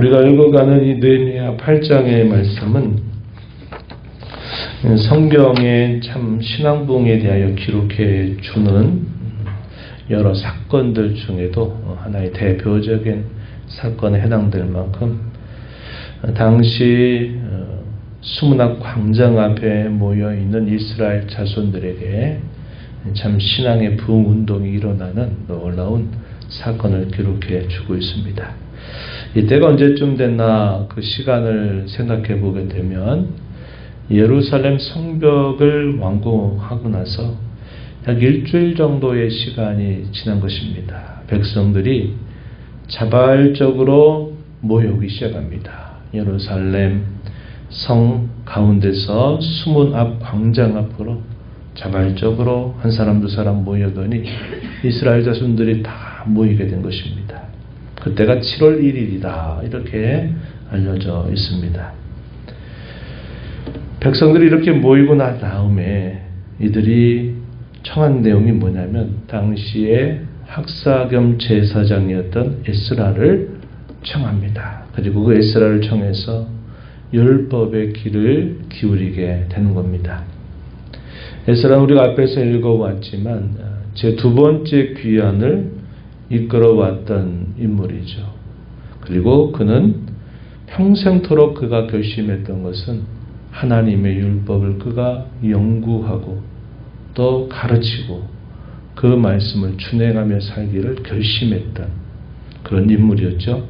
우리가 읽어가는 이 느헤미야 8장의 말씀은 성경의 참 신앙부흥에 대하여 기록해 주는 여러 사건들 중에도 하나의 대표적인 사건에 해당될 만큼 당시 수문학 광장 앞에 모여 있는 이스라엘 자손들에게 참 신앙의 부흥 운동이 일어나는 놀라운 사건을 기록해 주고 있습니다. 이때가 언제쯤 됐나 그 시간을 생각해 보게 되면 예루살렘 성벽을 완공하고 나서 약 일주일 정도의 시간이 지난 것입니다. 백성들이 자발적으로 모여오기 시작합니다. 예루살렘 성 가운데서 수문 앞 광장 앞으로 자발적으로 한 사람 두 사람 모여더니 이스라엘 자손들이 다 모이게 된 것입니다. 그때가 7월 1일이다 이렇게 알려져 있습니다. 백성들이 이렇게 모이고 난 다음에 이들이 청한 내용이 뭐냐면 당시에 학사 겸 제사장이었던 에스라를 청합니다. 그리고 그 에스라를 청해서 율법의 귀를 기울이게 되는 겁니다. 에스라는 우리가 앞에서 읽어왔지만 제 두 번째 귀환을 이끌어왔던 인물이죠. 그리고 그는 평생토록 그가 결심했던 것은 하나님의 율법을 그가 연구하고 또 가르치고 그 말씀을 준행하며 살기를 결심했던 그런 인물이었죠.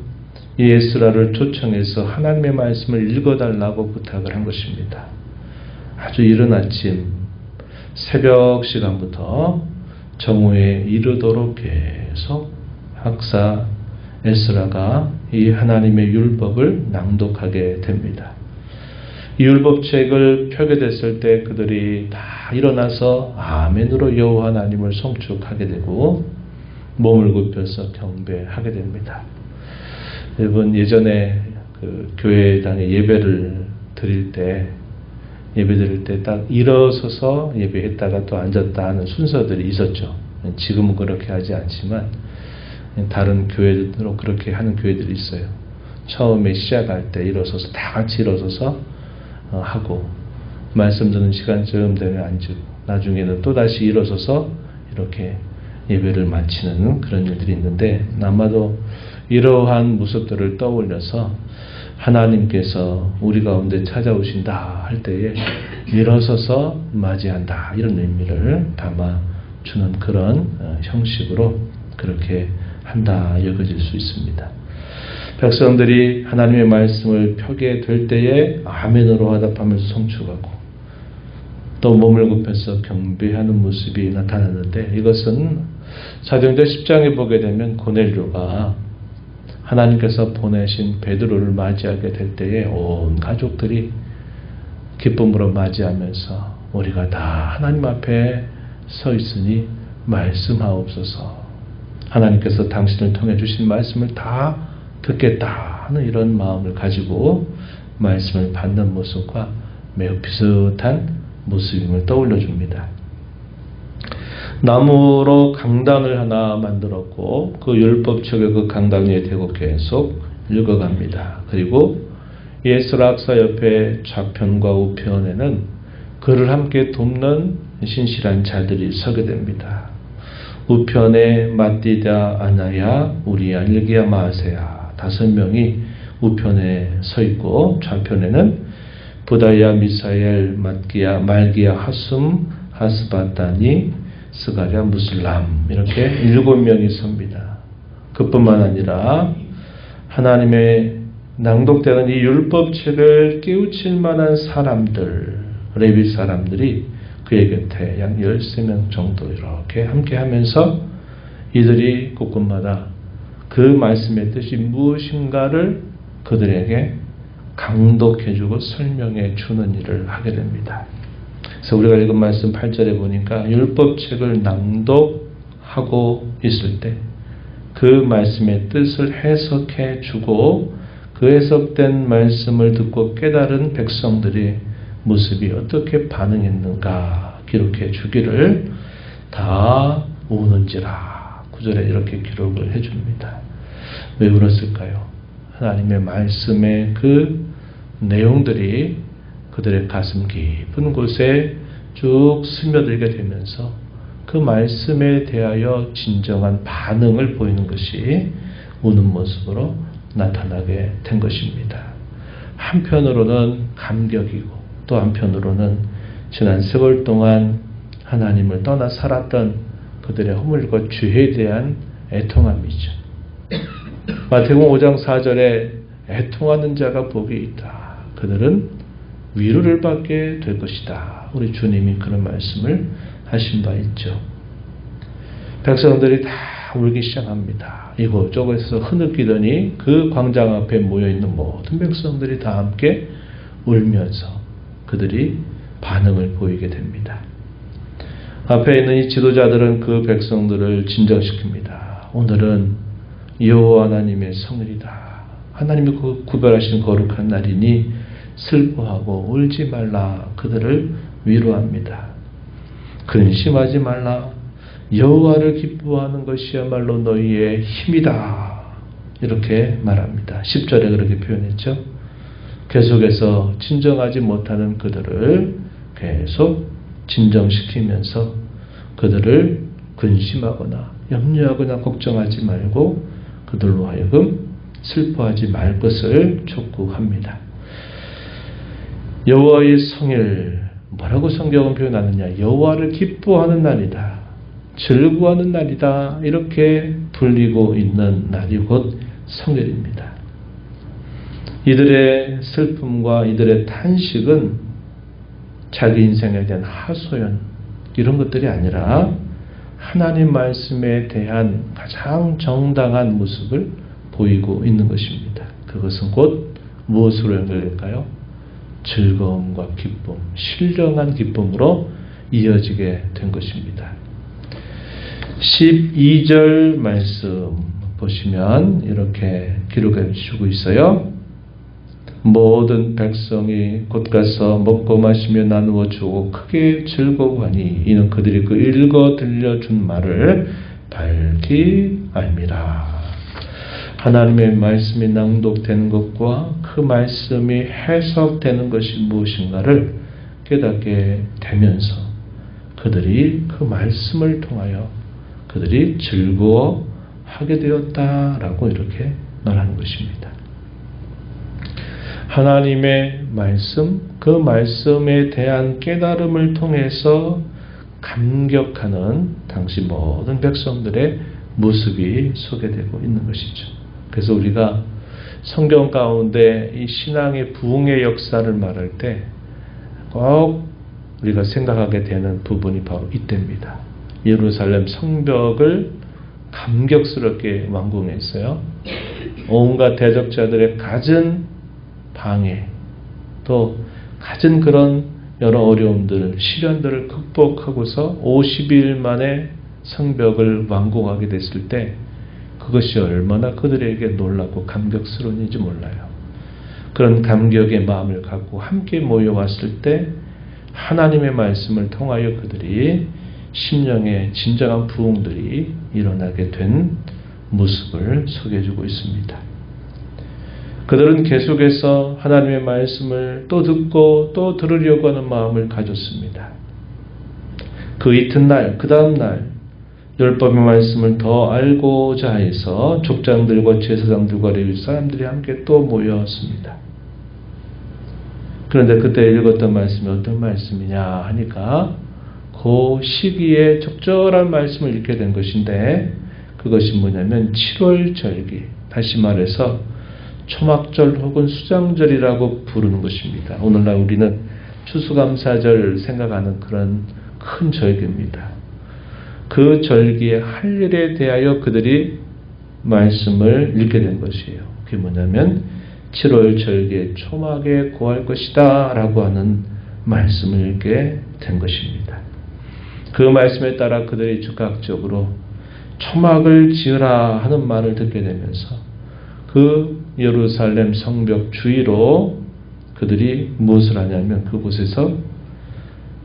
이 에스라를 초청해서 하나님의 말씀을 읽어달라고 부탁을 한 것입니다. 아주 이른 아침 새벽 시간부터 정오에 이르도록 계속 학사 에스라가 이 하나님의 율법을 낭독하게 됩니다. 이 율법책을 펴게 됐을 때 그들이 다 일어나서 아멘으로 여호와 하나님을 송축하게 되고 몸을 굽혀서 경배하게 됩니다. 여러분 예전에 그 교회당에 예배를 드릴 때 딱 일어서서 예배했다가 또 앉았다 하는 순서들이 있었죠. 지금은 그렇게 하지 않지만 다른 교회들도 그렇게 하는 교회들이 있어요. 처음에 시작할 때 일어서서 다 같이 일어서서 하고 말씀 듣는 시간쯤 되면 앉고 나중에는 또 다시 일어서서 이렇게 예배를 마치는 그런 일들이 있는데 아마도 이러한 모습들을 떠올려서 하나님께서 우리 가운데 찾아오신다 할 때에 일어서서 맞이한다 이런 의미를 담아주는 그런 형식으로 그렇게 한다 여겨질 수 있습니다. 백성들이 하나님의 말씀을 펴게 될 때에 아멘으로 화답하면서 송축하고 또 몸을 굽혀서 경배하는 모습이 나타났는데 이것은 사도행전 10장에 보게 되면 고넬료가 하나님께서 보내신 베드로를 맞이하게 될 때에 온 가족들이 기쁨으로 맞이하면서 우리가 다 하나님 앞에 서 있으니 말씀하옵소서. 하나님께서 당신을 통해 주신 말씀을 다 듣겠다 하는 이런 마음을 가지고 말씀을 받는 모습과 매우 비슷한 모습임을 떠올려 줍니다. 나무로 강당을 하나 만들었고 그 율법책을 그 강당 위에 대고 계속 읽어갑니다. 그리고 에스라 학사 옆에 좌편과 우편에는 그를 함께 돕는 신실한 자들이 서게 됩니다. 우편에 마띠다, 아나야, 우리야, 일기야, 마아세야 5명이 우편에 서 있고 좌편에는 부다야, 미사엘, mat기야, 말기야, 하숨, 하스바다니, 스가랴, 무슬람 이렇게 7명이 섭니다. 그뿐만 아니라 하나님의 낭독되는 이 율법책을 깨우칠 만한 사람들, 레위 사람들이 그의 곁에 약 13명 정도 이렇게 함께 하면서 이들이 곳곳마다 그 말씀의 뜻이 무엇인가를 그들에게 강독해주고 설명해 주는 일을 하게 됩니다. 그래서 우리가 읽은 말씀 8절에 보니까 율법책을 낭독하고 있을 때 그 말씀의 뜻을 해석해 주고 그 해석된 말씀을 듣고 깨달은 백성들의 모습이 어떻게 반응했는가 기록해 주기를 다 우는지라 9절에 이렇게 기록을 해줍니다. 왜 울었을까요? 하나님의 말씀의 그 내용들이 그들의 가슴 깊은 곳에 쭉 스며들게 되면서 그 말씀에 대하여 진정한 반응을 보이는 것이 우는 모습으로 나타나게 된 것입니다. 한편으로는 감격이고 또 한편으로는 지난 세월 동안 하나님을 떠나 살았던 그들의 허물과 죄에 대한 애통함이죠. 마태복음 5장 4절에 애통하는 자가 복이 있다. 그들은 위로를 받게 될 것이다. 우리 주님이 그런 말씀을 하신 바 있죠. 백성들이 다 울기 시작합니다. 이곳저곳에서 흐느끼더니 그 광장 앞에 모여있는 모든 백성들이 다 함께 울면서 그들이 반응을 보이게 됩니다. 앞에 있는 이 지도자들은 그 백성들을 진정시킵니다. 오늘은 여호와 하나님의 성일이다. 하나님이 구별하신 거룩한 날이니 슬퍼하고 울지 말라. 그들을 위로합니다. 근심하지 말라. 여호와를 기뻐하는 것이야말로 너희의 힘이다. 이렇게 말합니다. 10절에 그렇게 표현했죠. 계속해서 진정하지 못하는 그들을 계속 진정시키면서 그들을 근심하거나 염려하거나 걱정하지 말고 그들로 하여금 슬퍼하지 말 것을 촉구합니다. 여호와의 성일, 뭐라고 성경은 표현하느냐? 여호와를 기뻐하는 날이다. 즐거워하는 날이다. 이렇게 불리고 있는 날이 곧 성일입니다. 이들의 슬픔과 이들의 탄식은 자기 인생에 대한 하소연 이런 것들이 아니라 하나님 말씀에 대한 가장 정당한 모습을 보이고 있는 것입니다. 그것은 곧 무엇으로 연결될까요? 즐거움과 기쁨, 신령한 기쁨으로 이어지게 된 것입니다. 12절 말씀 보시면 이렇게 기록해 주고 있어요. 모든 백성이 곧 가서 먹고 마시며 나누어 주고 크게 즐거워하니 이는 그들이 그 읽어 들려준 말을 밝히 알미라. 하나님의 말씀이 낭독되는 것과 그 말씀이 해석되는 것이 무엇인가를 깨닫게 되면서 그들이 그 말씀을 통하여 그들이 즐거워하게 되었다라고 이렇게 말하는 것입니다. 하나님의 말씀, 그 말씀에 대한 깨달음을 통해서 감격하는 당시 모든 백성들의 모습이 소개되고 있는 것이죠. 그래서 우리가 성경 가운데 이 신앙의 부흥의 역사를 말할 때 꼭 우리가 생각하게 되는 부분이 바로 이때입니다. 예루살렘 성벽을 감격스럽게 완공했어요. 온갖 대적자들의 갖은 방해, 또 갖은 그런 여러 어려움들, 시련들을 극복하고서 50일 만에 성벽을 완공하게 됐을 때 그것이 얼마나 그들에게 놀랍고 감격스러운지 몰라요. 그런 감격의 마음을 갖고 함께 모여왔을 때 하나님의 말씀을 통하여 그들이 심령의 진정한 부흥들이 일어나게 된 모습을 소개해주고 있습니다. 그들은 계속해서 하나님의 말씀을 또 듣고 또 들으려고 하는 마음을 가졌습니다. 그 이튿날, 그 다음날 율법의 말씀을 더 알고자 해서 족장들과 제사장들과 레위 사람들이 함께 또 모였습니다. 그런데 그때 읽었던 말씀이 어떤 말씀이냐 하니까 그 시기에 적절한 말씀을 읽게 된 것인데 그것이 뭐냐면 7월 절기, 다시 말해서 초막절 혹은 수장절이라고 부르는 것입니다. 오늘날 우리는 추수감사절 생각하는 그런 큰 절기입니다. 그 절기의 할 일에 대하여 그들이 말씀을 읽게 된 것이에요. 그게 뭐냐면 7월 절기에 초막에 고할 것이다 라고 하는 말씀을 읽게 된 것입니다. 그 말씀에 따라 그들이 즉각적으로 초막을 지으라 하는 말을 듣게 되면서 그 예루살렘 성벽 주위로 그들이 무엇을 하냐면 그곳에서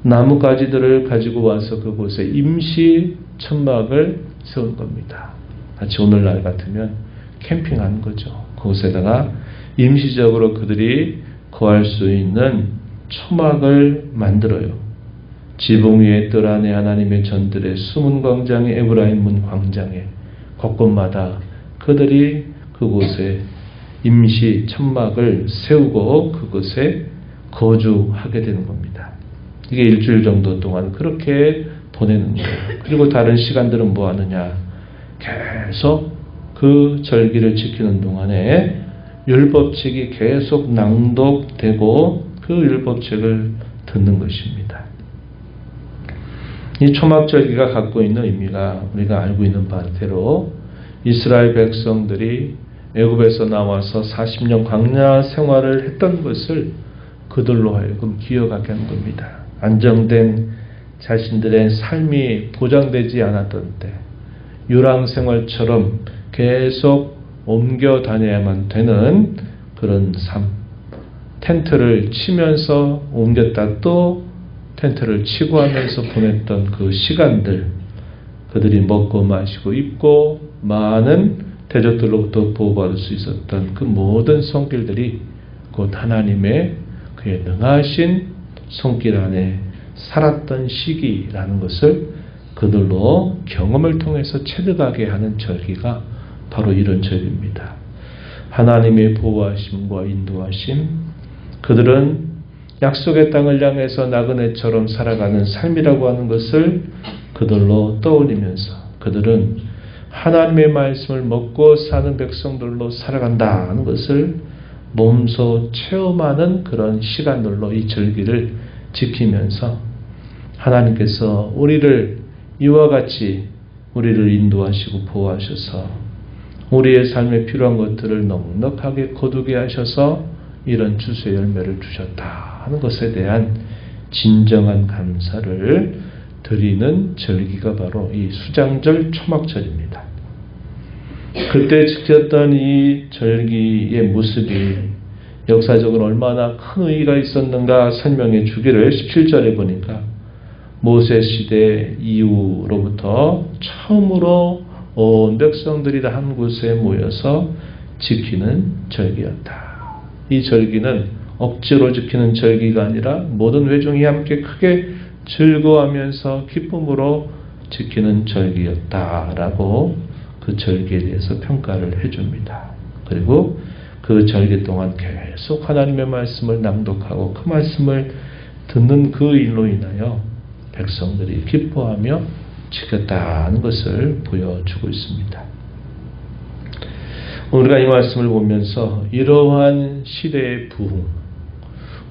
나뭇가지들을 가지고 와서 그곳에 임시 천막을 세운 겁니다. 마치 오늘날 같으면 캠핑하는 거죠. 그 그곳에다가 임시적으로 그들이 거할 수 있는 초막을 만들어요. 지붕 위에 뜰 안에 하나님의 전들의 숨은 광장이 에브라임 문 광장에 곳곳마다 그들이 그곳에 임시 천막을 세우고 그곳에 거주하게 되는 겁니다. 이게 일주일 정도 동안 그렇게 보내는 거예요. 그리고 다른 시간들은 뭐 하느냐? 계속 그 절기를 지키는 동안에 율법책이 계속 낭독되고 그 율법책을 듣는 것입니다. 이 초막절기가 갖고 있는 의미가 우리가 알고 있는 바대로 이스라엘 백성들이 애굽에서 나와서 40년 광야 생활을 했던 것을 그들로 하여금 기억하게 한 겁니다. 안정된 자신들의 삶이 보장되지 않았던 때 유랑 생활처럼 계속 옮겨 다녀야만 되는 그런 삶, 텐트를 치면서 옮겼다 또 텐트를 치고 하면서 보냈던 그 시간들, 그들이 먹고 마시고 입고 많은 대적들로부터 보호받을 수 있었던 그 모든 손길들이 곧 하나님의 그의 능하신 손길 안에 살았던 시기라는 것을 그들로 경험을 통해서 체득하게 하는 절기가 바로 이런 절기입니다. 하나님의 보호하심과 인도하심, 그들은 약속의 땅을 향해서 나그네처럼 살아가는 삶이라고 하는 것을 그들로 떠올리면서 그들은 하나님의 말씀을 먹고 사는 백성들로 살아간다는 것을 몸소 체험하는 그런 시간들로 이 절기를 지키면서 하나님께서 우리를 이와 같이 우리를 인도하시고 보호하셔서 우리의 삶에 필요한 것들을 넉넉하게 거두게 하셔서 이런 주수의 열매를 주셨다 하는 것에 대한 진정한 감사를 드리는 절기가 바로 이 수장절 초막절입니다. 그때 지켰던 이 절기의 모습이 역사적으로 얼마나 큰 의의가 있었는가 설명해 주기를 17절에 보니까 모세 시대 이후로부터 처음으로 온 백성들이 다 한 곳에 모여서 지키는 절기였다. 이 절기는 억지로 지키는 절기가 아니라 모든 회중이 함께 크게 즐거워하면서 기쁨으로 지키는 절기였다라고 그 절기에 대해서 평가를 해줍니다. 그리고 그 절기 동안 계속 하나님의 말씀을 낭독하고 그 말씀을 듣는 그 일로 인하여 백성들이 기뻐하며 지켰다는 것을 보여주고 있습니다. 우리가 이 말씀을 보면서 이러한 시대의 부흥,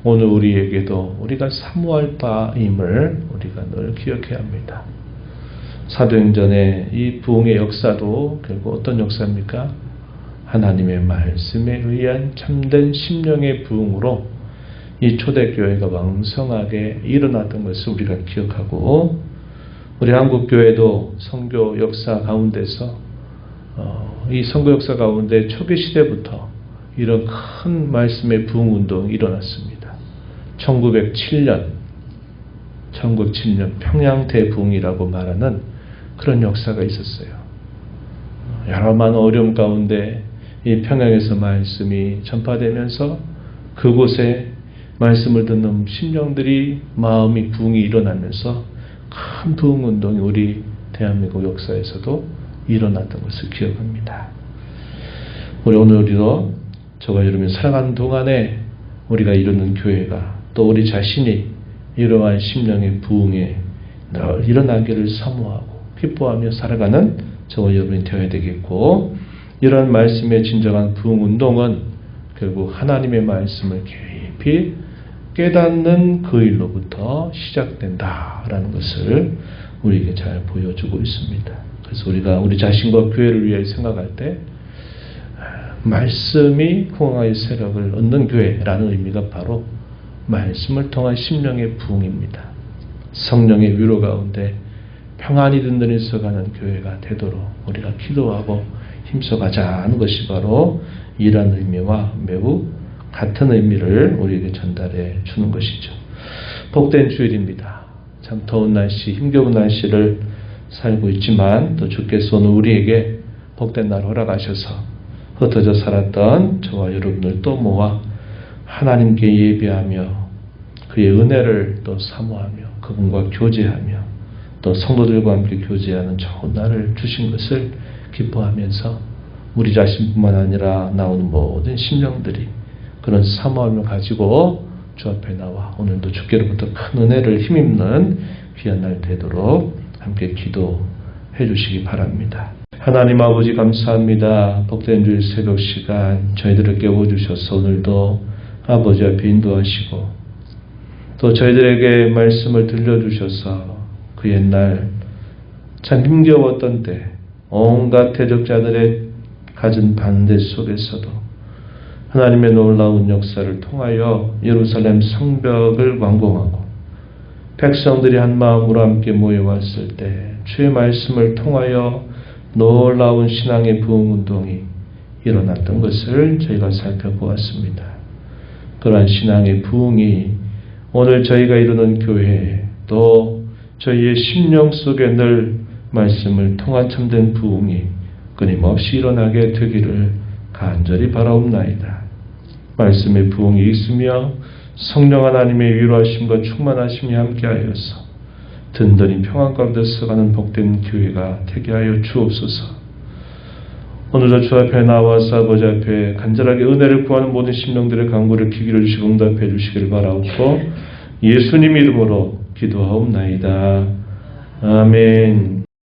오늘 우리에게도 우리가 사모할 바임을 우리가 늘 기억해야 합니다. 사도행전의 이 부흥의 역사도 결국 어떤 역사입니까? 하나님의 말씀에 의한 참된 심령의 부흥으로 이 초대교회가 왕성하게 일어났던 것을 우리가 기억하고, 우리 한국교회도 선교 역사 가운데서 이 선교 역사 가운데 초기 시대부터 이런 큰 말씀의 부흥 운동이 일어났습니다. 1907년 평양 대부흥이라고 말하는 그런 역사가 있었어요. 여러 많은 어려움 가운데 이 평양에서 말씀이 전파되면서 그곳에 말씀을 듣는 심령들이 마음이 부흥이 일어나면서 큰 부흥 운동이 우리 대한민국 역사에서도 일어났던 것을 기억합니다. 우리도 저와 여러분이 살아가는 동안에 우리가 이루는 교회가 또 우리 자신이 이러한 심령의 부흥에 늘 일어나기를 사모하고 기뻐하며 살아가는 저와 여러분이 되어야 되겠고, 이런 말씀의 진정한 부흥 운동은 결국 하나님의 말씀을 깊이 깨닫는 그 일로부터 시작된다라는 것을 우리에게 잘 보여주고 있습니다. 그래서 우리가 우리 자신과 교회를 위해 생각할 때 말씀이 풍성하게 세력을 얻는 교회라는 의미가 바로 말씀을 통한 심령의 부흥입니다. 성령의 위로 가운데 평안이 든든해서 가는 교회가 되도록 우리가 기도하고 힘써가자 하는 것이 바로 이런 의미와 매우 같은 의미를 우리에게 전달해 주는 것이죠. 복된 주일입니다. 참 더운 날씨, 힘겨운 날씨를 살고 있지만 또 주께서 오늘 우리에게 복된 날 허락하셔서 흩어져 살았던 저와 여러분을 또 모아 하나님께 예배하며 그의 은혜를 또 사모하며 그분과 교제하며 또 성도들과 함께 교제하는 좋은 날을 주신 것을 기뻐하면서 우리 자신뿐만 아니라 나오는 모든 심령들이 그런 사모함을 가지고 주 앞에 나와 오늘도 주께로부터 큰 은혜를 힘입는 귀한 날 되도록 함께 기도해 주시기 바랍니다. 하나님 아버지 감사합니다. 복된 주일 새벽 시간 저희들을 깨워주셔서 오늘도 아버지 앞에 인도하시고 또 저희들에게 말씀을 들려주셔서 그 옛날 참 힘겨웠던 때 온갖 대적자들의 가진 반대 속에서도 하나님의 놀라운 역사를 통하여 예루살렘 성벽을 완공하고 백성들이 한 마음으로 함께 모여왔을 때 주의 말씀을 통하여 놀라운 신앙의 부흥운동이 일어났던 것을 저희가 살펴보았습니다. 그러한 신앙의 부흥이 오늘 저희가 이루는 교회 또 저희의 심령 속에 늘 말씀을 통한 참된 부흥이 끊임없이 일어나게 되기를 간절히 바라옵나이다. 말씀의 부흥이 있으며 성령 하나님의 위로하심과 충만하심이 함께하여서 든든히 평안 가운데 서가는 복된 교회가 되게 하여 주옵소서. 오늘도 주 앞에 나와서 아버지 앞에 간절하게 은혜를 구하는 모든 심령들의 간구를 귀기를 주시고 응답해 주시기를 바라옵고 예수님 이름으로 기도하옵나이다. 아멘.